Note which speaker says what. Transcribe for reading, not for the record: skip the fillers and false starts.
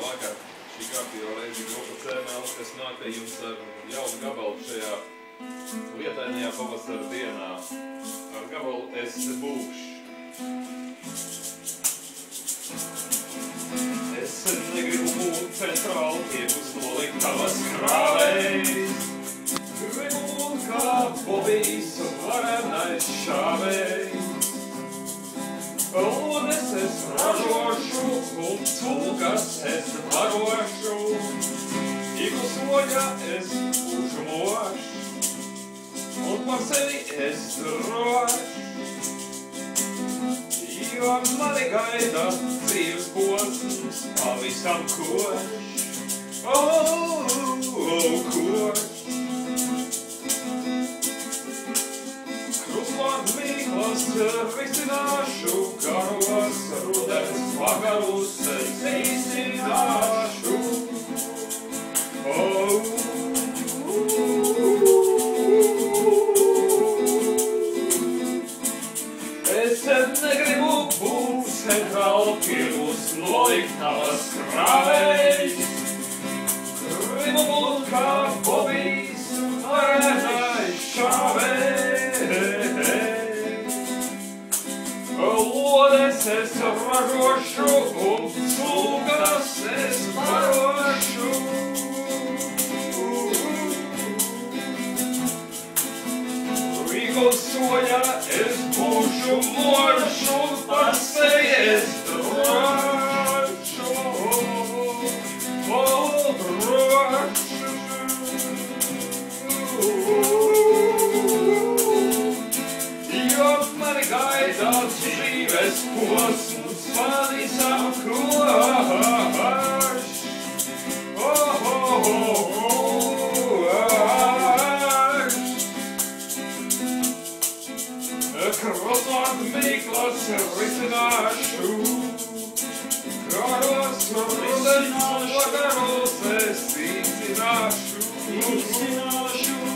Speaker 1: vakar šī kārtīgo reizi grupa CML, kas nāk pie jums ar jaunu gabalu šajā lietainajā pavasara dienā. Ar gabalu Es būkšu. Es negribu būt centrāli tirgus noliktavas krāvējs. Gribu būt kā Bobijs varenais šāvējs. Lodes es ražošu un cūkas es barošu. Igu soļa es būšu mošs un par sevi es drošs. Jo mani gaida dzīves posms pavisam košs. Košs. Krusvārdu mīklas risināšu, garos rudens vakarus es izcināšu. Es negribu būt centrāla tirgus noliktavas krāvējs. Gribu būt kā Bobijs varenais šāvējs. Lodes es ražošu un cūkas es barošu. Rīgo soļa es būšu mošs un par sevi es drošu. Jo mani gaida dzīves posms pavisam košs. Krusvārdu mīklas risināšu, garos rudens vakarus es izcināšu. Izcināšu.